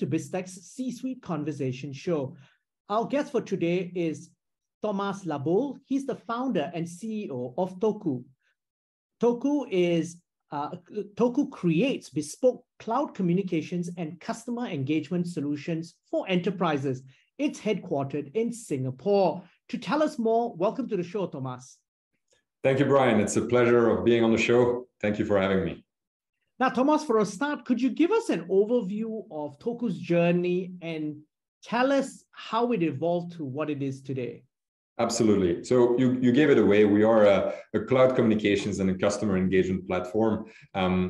to BizTech's C-Suite Conversation Show. Our guest for today is Thomas Laboulle. He's the founder and CEO of Toku. Toku creates bespoke cloud communications and customer engagement solutions for enterprises. It's headquartered in Singapore. To tell us more, welcome to the show, Thomas. Thank you, Brian. It's a pleasure of being on the show. Thank you for having me. Now, Thomas, for a start, could you give us an overview of Toku's journey and tell us how it evolved to what it is today? Absolutely. So you gave it away. We are a cloud communications and a customer engagement platform.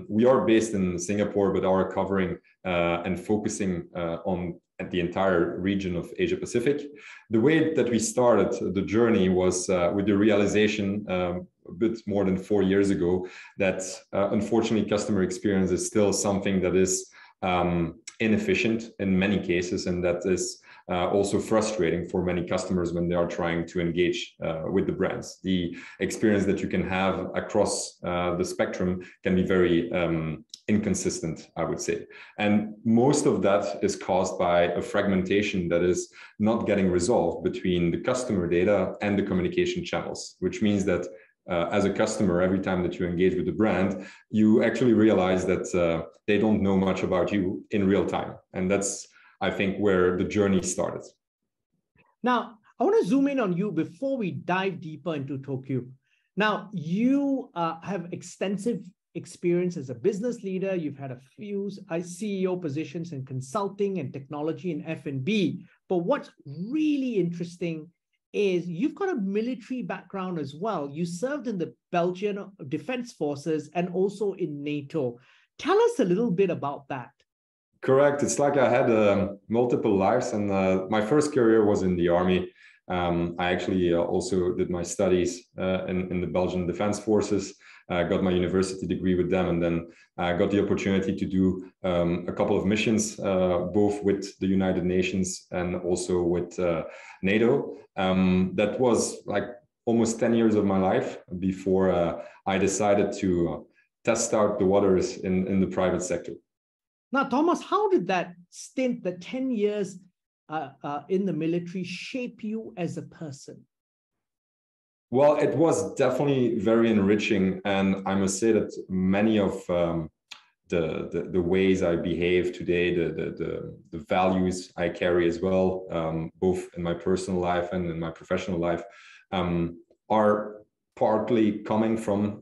We are based in Singapore, but are covering and focusing on the entire region of Asia Pacific. The way that we started the journey was with the realization a bit more than 4 years ago that unfortunately customer experience is still something that is inefficient in many cases, and that is also frustrating for many customers when they are trying to engage with the brands. The experience that you can have across the spectrum can be very inconsistent, I would say. And most of that is caused by a fragmentation that is not getting resolved between the customer data and the communication channels, which means that as a customer, every time that you engage with the brand, you actually realize that they don't know much about you in real time. And that's, I think, where the journey started. Now, I want to zoom in on you before we dive deeper into Toku. Now, you have extensive experience as a business leader. You've had a few CEO positions in consulting and technology in F&B. But what's really interesting is you've got a military background as well. You served in the Belgian Defense Forces and also in NATO. Tell us a little bit about that. Correct. It's like I had multiple lives, and my first career was in the army. I actually also did my studies in the Belgian Defense Forces, got my university degree with them, and then got the opportunity to do a couple of missions, both with the United Nations and also with NATO. That was like almost 10 years of my life before I decided to test out the waters in the private sector. Now, Thomas, how did that stint, the 10 years in the military, shape you as a person? Well, it was definitely very enriching, and I must say that many of the ways I behave today, the values I carry as well, both in my personal life and in my professional life, are partly coming from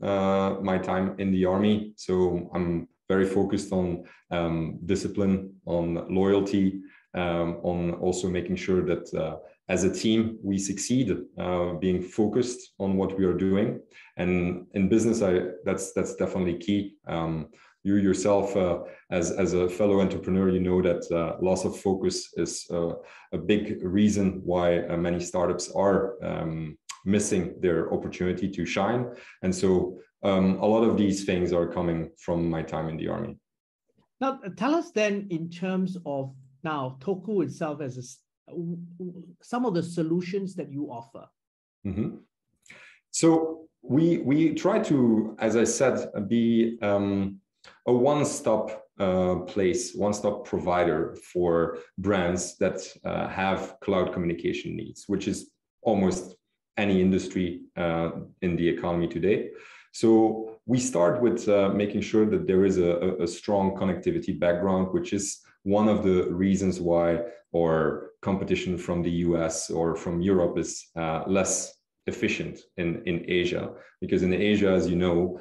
my time in the army. So I'm very focused on discipline, on loyalty, on also making sure that as a team we succeed, being focused on what we are doing. And in business, that's definitely key. You yourself, as a fellow entrepreneur, you know that loss of focus is a big reason why many startups are missing their opportunity to shine. And so a lot of these things are coming from my time in the army. Now, tell us then in terms of now Toku itself as some of the solutions that you offer. Mm-hmm. So we try to, as I said, be a one-stop place, one-stop provider for brands that have cloud communication needs, which is almost any industry in the economy today. So we start with making sure that there is a strong connectivity background, which is one of the reasons why our competition from the US or from Europe is less efficient in Asia. Because in Asia, as you know,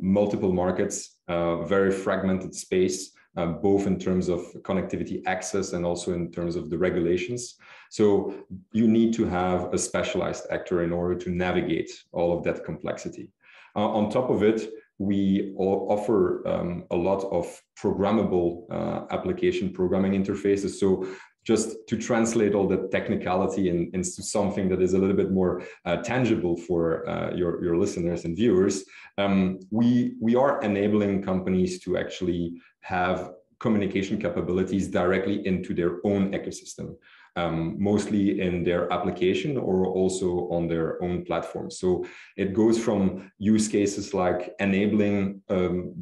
multiple markets, very fragmented space, both in terms of connectivity access and also in terms of the regulations. So you need to have a specialized actor in order to navigate all of that complexity. On top of it, we offer a lot of programmable application programming interfaces. So just to translate all the technicality into something that is a little bit more tangible for your listeners and viewers, we are enabling companies to actually have communication capabilities directly into their own ecosystem. mostly in their application or also on their own platform. So it goes from use cases like enabling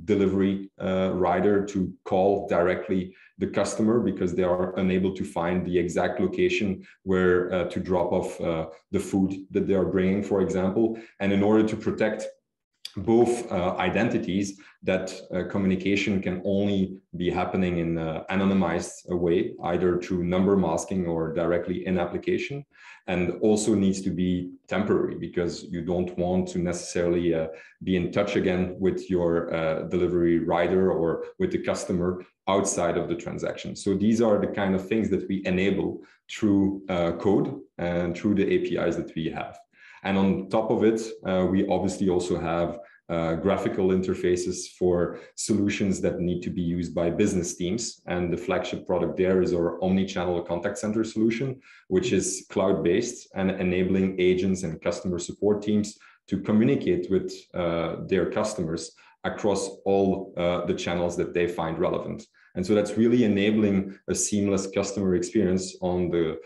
delivery rider to call directly the customer because they are unable to find the exact location where to drop off the food that they are bringing, for example. And in order to protect both identities, that communication can only be happening in an anonymized way, either through number masking or directly in application, and also needs to be temporary because you don't want to necessarily be in touch again with your delivery rider or with the customer outside of the transaction. So these are the kind of things that we enable through code and through the APIs that we have. And on top of it, we obviously also have graphical interfaces for solutions that need to be used by business teams. And the flagship product there is our omni-channel contact center solution, which is cloud-based and enabling agents and customer support teams to communicate with their customers across all the channels that they find relevant. And so that's really enabling a seamless customer experience on the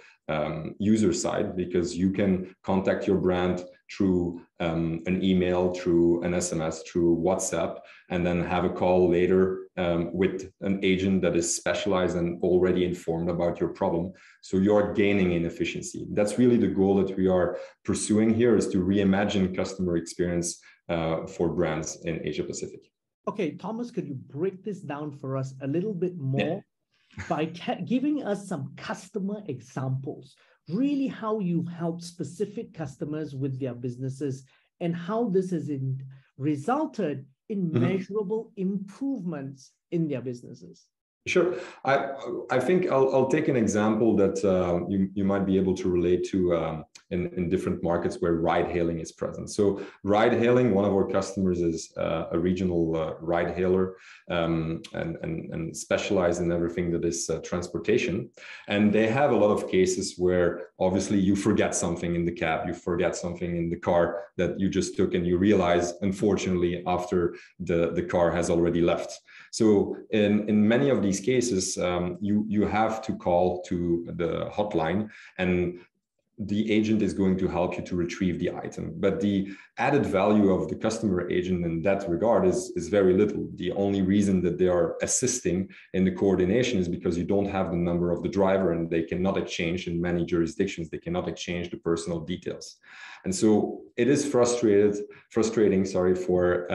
user side, because you can contact your brand through an email, through an SMS, through WhatsApp, and then have a call later with an agent that is specialized and already informed about your problem. So you're gaining in efficiency. That's really the goal that we are pursuing here, is to reimagine customer experience for brands in Asia Pacific. Okay, Thomas, could you break this down for us a little bit more by giving us some customer examples, really how you've helped specific customers with their businesses and how this has resulted in measurable improvements in their businesses? Sure. I think I'll take an example that you might be able to relate to in different markets where ride hailing is present. So ride hailing, one of our customers is a regional ride hailer and specialized in everything that is transportation. And they have a lot of cases where obviously you forget something in the cab, you forget something in the car that you just took, and you realize, unfortunately, after the car has already left. So in many of these cases, you have to call to the hotline, and the agent is going to help you to retrieve the item. But the added value of the customer agent in that regard is very little. The only reason that they are assisting in the coordination is because you don't have the number of the driver, and they cannot exchange, in many jurisdictions, they cannot exchange the personal details. And so it is frustrating, for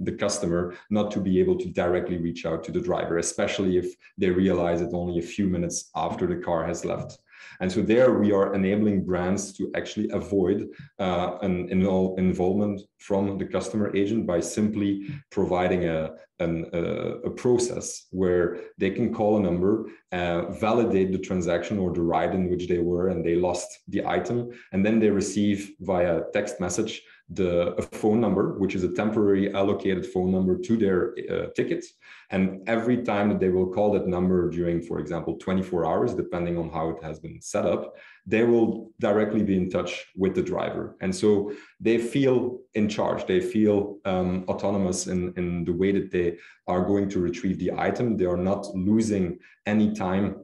the customer not to be able to directly reach out to the driver, especially if they realize it only a few minutes after the car has left. And so there we are enabling brands to actually avoid an involvement from the customer agent by simply providing a process where they can call a number, validate the transaction or the ride in which they were and they lost the item, and then they receive via text message a phone number, which is a temporary allocated phone number to their ticket. And every time that they will call that number during, for example, 24 hours, depending on how it has been set up, they will directly be in touch with the driver. And so they feel in charge, they feel autonomous in the way that they are going to retrieve the item. They are not losing any time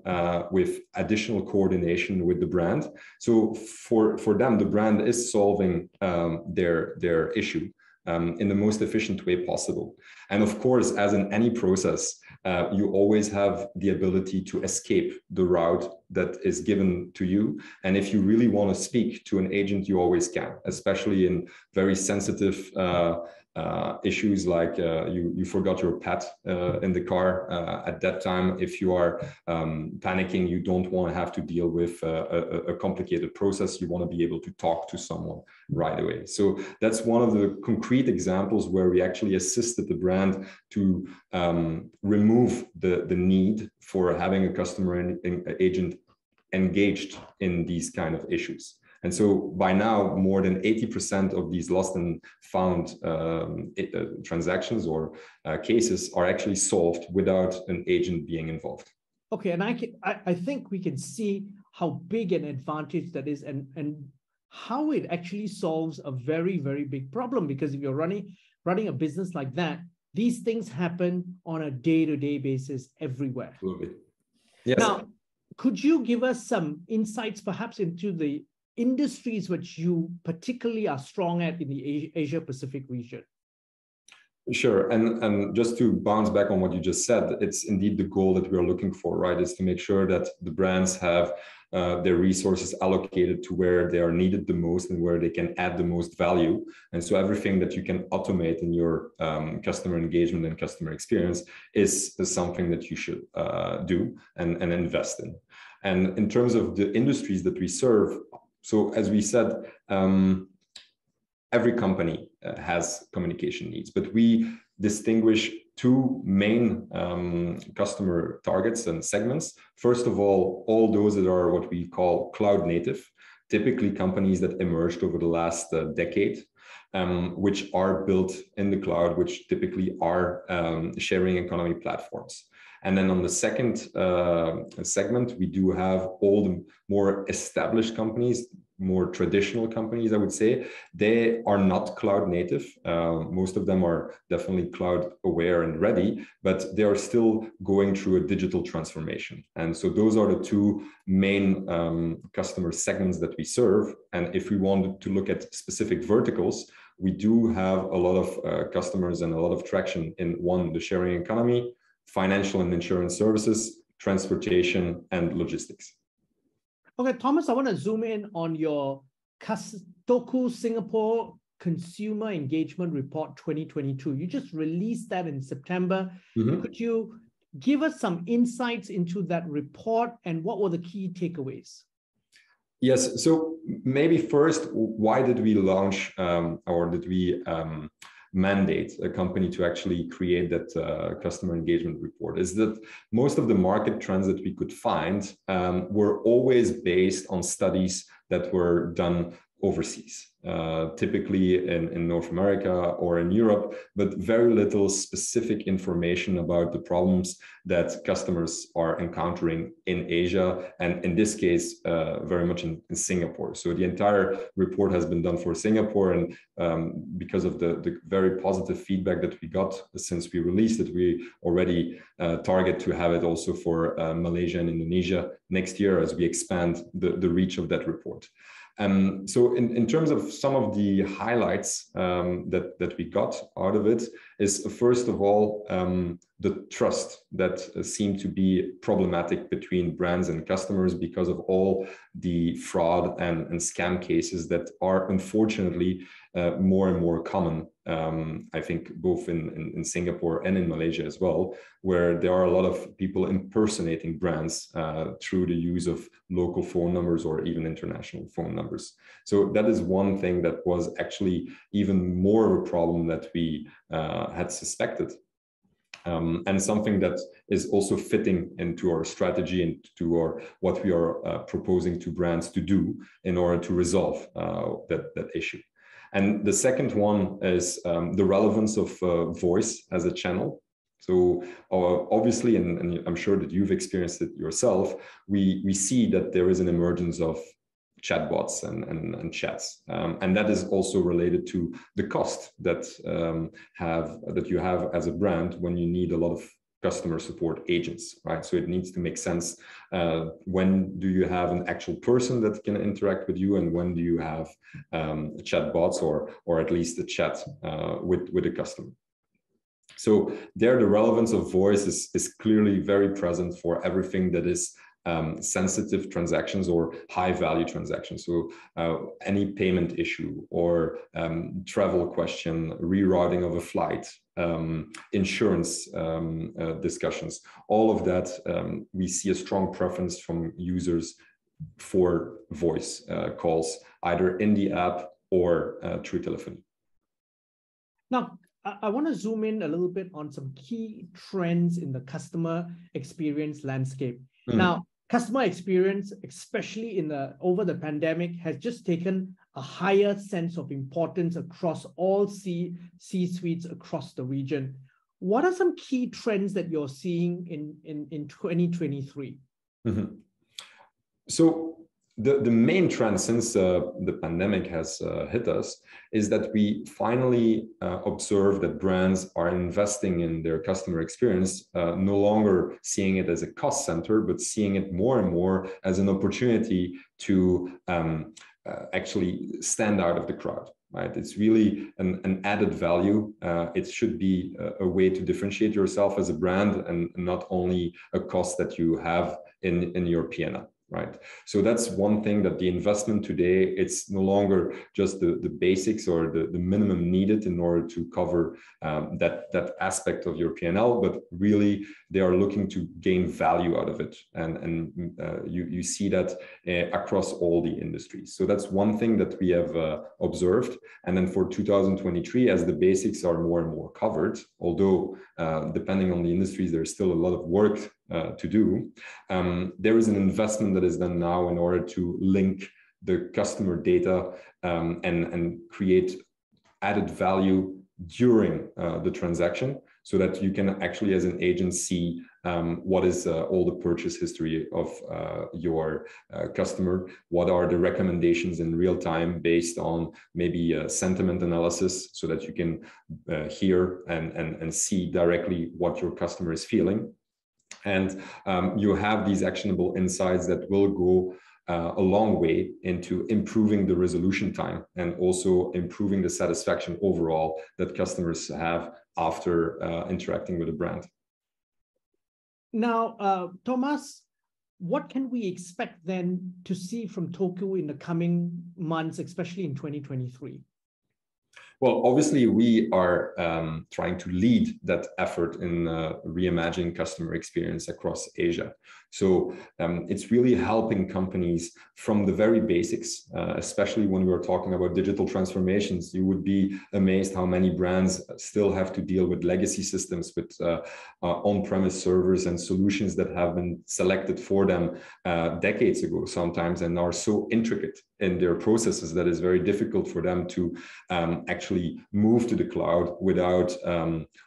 with additional coordination with the brand. So for them, the brand is solving their issue in the most efficient way possible. And of course, as in any process, you always have the ability to escape the route that is given to you. And if you really want to speak to an agent, you always can, especially in very sensitive issues like you forgot your pet in the car at that time. If you are panicking, you don't want to have to deal with a complicated process. You want to be able to talk to someone right away. So that's one of the concrete examples where we actually assisted the brand to remove the need for having a customer agent engaged in these kind of issues. And so by now, more than 80% of these lost and found transactions or cases are actually solved without an agent being involved. Okay, and I think we can see how big an advantage that is, and how it actually solves a very, very big problem. Because if you're running a business like that, these things happen on a day-to-day basis everywhere. Absolutely. Yes. Now, could you give us some insights perhaps into the industries which you particularly are strong at in the Asia Pacific region? Sure. And just to bounce back on what you just said, it's indeed the goal that we're looking for, right? Is to make sure that the brands have their resources allocated to where they are needed the most and where they can add the most value. And so everything that you can automate in your customer engagement and customer experience is something that you should do and invest in. And in terms of the industries that we serve, so as we said, every company has communication needs, but we distinguish two main customer targets and segments. First of all those that are what we call cloud native, typically companies that emerged over the last decade, which are built in the cloud, which typically are sharing economy platforms. And then on the second segment, we do have all the more established companies, more traditional companies, I would say. They are not cloud native. Most of them are definitely cloud aware and ready, but they are still going through a digital transformation. And so those are the two main customer segments that we serve. And if we wanted to look at specific verticals, we do have a lot of customers and a lot of traction in one, the sharing economy, financial and insurance services, transportation, and logistics. Okay, Thomas, I want to zoom in on your Toku Singapore Consumer Engagement Report 2022. You just released that in September. Mm-hmm. Could you give us some insights into that report and what were the key takeaways? Yes, so maybe first, why did we launch or did we mandate a company to actually create that customer engagement report? Is that most of the market trends that we could find were always based on studies that were done overseas, typically in North America or in Europe, but very little specific information about the problems that customers are encountering in Asia, and in this case, very much in Singapore. So the entire report has been done for Singapore, and because of the very positive feedback that we got since we released it, we already target to have it also for Malaysia and Indonesia next year as we expand the reach of that report. So in terms of some of the highlights that we got out of it is, first of all, the trust that seemed to be problematic between brands and customers because of all the fraud and scam cases that are unfortunately more and more common, I think both in Singapore and in Malaysia as well, where there are a lot of people impersonating brands through the use of local phone numbers or even international phone numbers. So that is one thing that was actually even more of a problem that we had suspected. And something that is also fitting into our strategy and to what we are proposing to brands to do in order to resolve that issue. And the second one is the relevance of voice as a channel. So obviously, and I'm sure that you've experienced it yourself, we see that there is an emergence of chatbots and chats, and that is also related to the cost that you have as a brand when you need a lot of customer support agents, right? So it needs to make sense. When do you have an actual person that can interact with you, and when do you have chatbots or at least a chat with a customer? So there, the relevance of voice is clearly very present for everything that is sensitive transactions or high value transactions. So any payment issue or travel question, rerouting of a flight, insurance discussions, all of that, we see a strong preference from users for voice calls, either in the app or through telephony. Now, I want to zoom in a little bit on some key trends in the customer experience landscape. Now, customer experience, especially over the pandemic, has just taken a higher sense of importance across all C-suites across the region. What are some key trends that you're seeing in 2023? So the main trend since the pandemic has hit us is that we finally observe that brands are investing in their customer experience, no longer seeing it as a cost center, but seeing it more and more as an opportunity to actually stand out of the crowd. Right? It's really an added value. It should be a way to differentiate yourself as a brand and not only a cost that you have in your P&L. Right. So that's one thing, that the investment today, it's no longer just the basics or the minimum needed in order to cover that aspect of your P&L, but really they are looking to gain value out of it. And you see that across all the industries. So that's one thing that we have observed. And then for 2023, as the basics are more and more covered, although depending on the industries, there's still a lot of work to do, there is an investment that is done now in order to link the customer data and create added value during the transaction, so that you can actually, as an agent, see what is all the purchase history of your customer, what are the recommendations in real time based on maybe sentiment analysis, so that you can hear and see directly what your customer is feeling. And you have these actionable insights that will go a long way into improving the resolution time and also improving the satisfaction overall that customers have after interacting with a brand. Now, Thomas, what can we expect then to see from Toku in the coming months, especially in 2023? Well, obviously, we are trying to lead that effort in reimagining customer experience across Asia. So it's really helping companies from the very basics, especially when we're talking about digital transformations. You would be amazed how many brands still have to deal with legacy systems, with on-premise servers and solutions that have been selected for them decades ago sometimes, and are so intricate in their processes that it's very difficult for them to actually move to the cloud without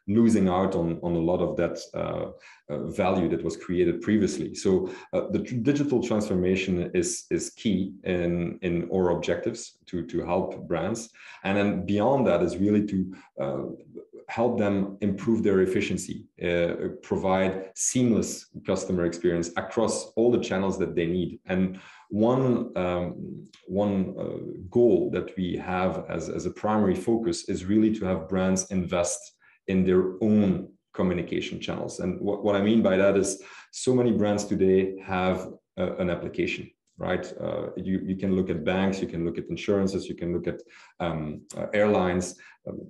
losing out on a lot of that value that was created previously. So the digital transformation is key in our objectives to help brands. And then beyond that is really to help them improve their efficiency, provide seamless customer experience across all the channels that they need. And one goal that we have as a primary focus is really to have brands invest in their own communication channels. And what I mean by that is, so many brands today have an application, right? You can look at banks, you can look at insurances, you can look at airlines.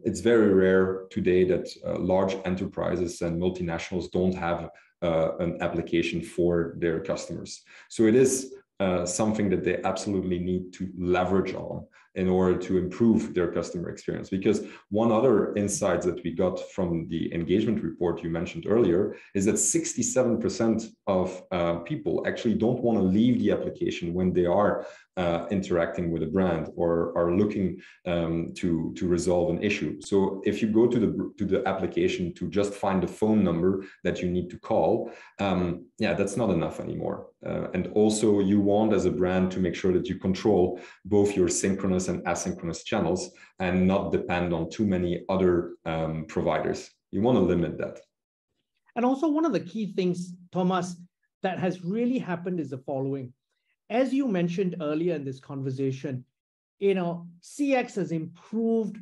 It's very rare today that large enterprises and multinationals don't have an application for their customers. So it is something that they absolutely need to leverage on in order to improve their customer experience. Because one other insight that we got from the engagement report you mentioned earlier is that 67% of people actually don't want to leave the application when they are interacting with a brand or are looking to resolve an issue. So if you go to the application to just find the phone number that you need to call, yeah, that's not enough anymore. And also you want, as a brand, to make sure that you control both your synchronous and asynchronous channels and not depend on too many other providers. You want to limit that. And also, one of the key things, Thomas, that has really happened is the following. As you mentioned earlier in this conversation, CX has improved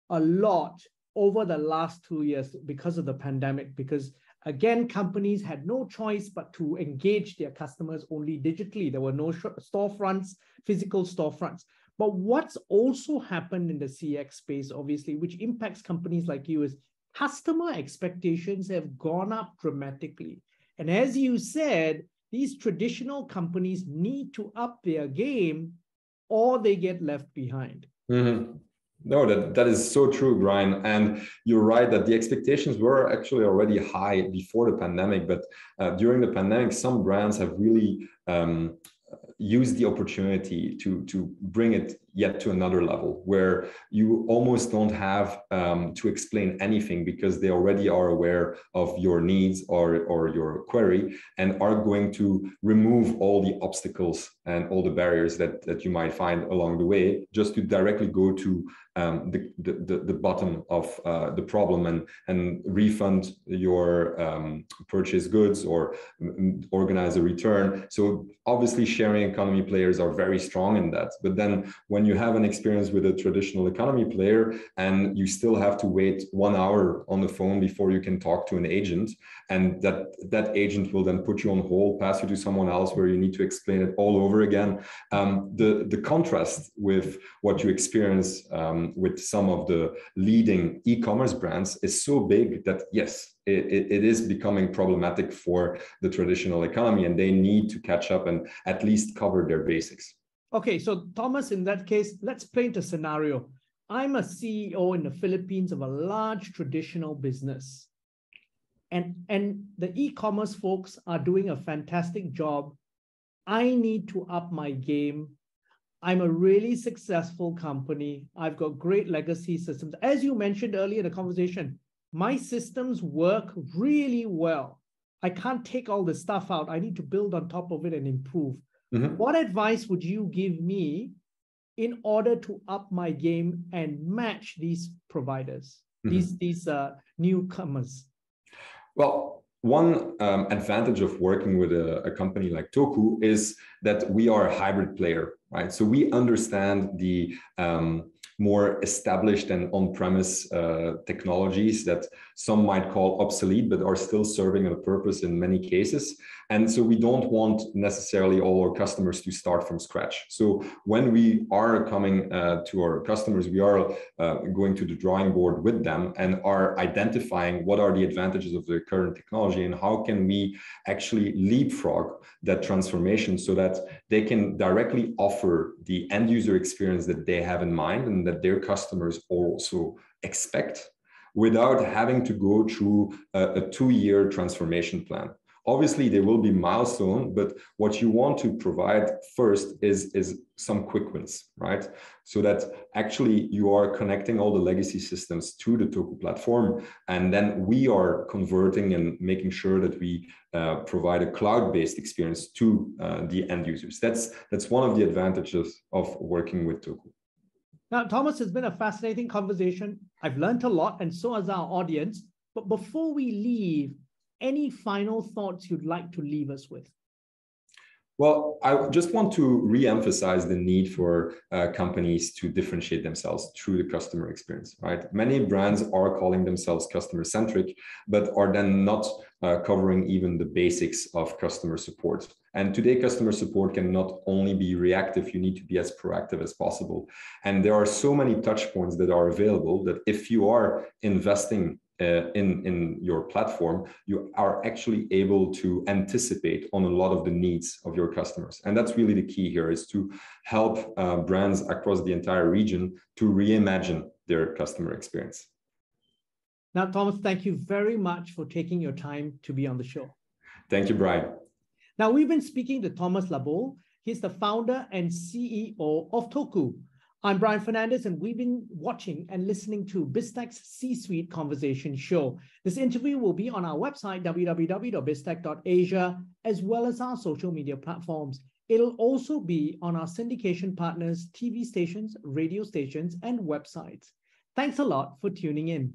a lot over the last 2 years because of the pandemic, because again, companies had no choice but to engage their customers only digitally. There were no storefronts, physical storefronts. But what's also happened in the CX space, obviously, which impacts companies like you, is customer expectations have gone up dramatically. And as you said, these traditional companies need to up their game or they get left behind. Mm-hmm. No, that is so true, Brian. And you're right that the expectations were actually already high before the pandemic. But during the pandemic, some brands have really used the opportunity to bring it yet to another level where you almost don't have to explain anything because they already are aware of your needs or your query and are going to remove all the obstacles and all the barriers that you might find along the way, just to directly go to the bottom of the problem and refund your purchased goods or organize a return. So obviously sharing economy players are very strong in that. But then when you have an experience with a traditional economy player and you still have to wait 1 hour on the phone before you can talk to an agent, and that agent will then put you on hold, pass you to someone else where you need to explain it all over again. The contrast with what you experience with some of the leading e-commerce brands is so big that yes, it is becoming problematic for the traditional economy, and they need to catch up and at least cover their basics. Okay, so Thomas, in that case, let's paint a scenario. I'm a CEO in the Philippines of a large traditional business, and the e-commerce folks are doing a fantastic job. I need to up my game. I'm a really successful company. I've got great legacy systems. As you mentioned earlier in the conversation, my systems work really well. I can't take all the stuff out. I need to build on top of it and improve. Mm-hmm. What advice would you give me in order to up my game and match these providers, mm-hmm. these newcomers? Well, one advantage of working with a company like Toku is that we are a hybrid player, right? So we understand the more established and on-premise technologies that some might call obsolete, but are still serving a purpose in many cases. And so we don't want necessarily all our customers to start from scratch. So when we are coming to our customers, we are going to the drawing board with them and are identifying what are the advantages of the current technology and how can we actually leapfrog that transformation so that they can directly offer the end user experience that they have in mind and that their customers also expect without having to go through a 2-year transformation plan. Obviously, there will be milestones, but what you want to provide first is some quick wins, right? So that actually you are connecting all the legacy systems to the Toku platform, and then we are converting and making sure that we provide a cloud-based experience to the end users. That's one of the advantages of working with Toku. Now, Thomas, it's been a fascinating conversation. I've learned a lot, and so has our audience. But before we leave, any final thoughts you'd like to leave us with? Well, I just want to re-emphasize the need for companies to differentiate themselves through the customer experience, right? Many brands are calling themselves customer-centric, but are then not covering even the basics of customer support. And today, customer support can not only be reactive, you need to be as proactive as possible. And there are so many touch points that are available that if you are investing in your platform, you are actually able to anticipate on a lot of the needs of your customers. And that's really the key here, is to help brands across the entire region to reimagine their customer experience. Now, Thomas, thank you very much for taking your time to be on the show. Thank you, Brian. Now, we've been speaking to Thomas Laboulle. He's the founder and CEO of Toku. I'm Brian Fernandez, and we've been watching and listening to BizTech's C-Suite Conversation Show. This interview will be on our website, www.biztech.asia, as well as our social media platforms. It'll also be on our syndication partners, TV stations, radio stations, and websites. Thanks a lot for tuning in.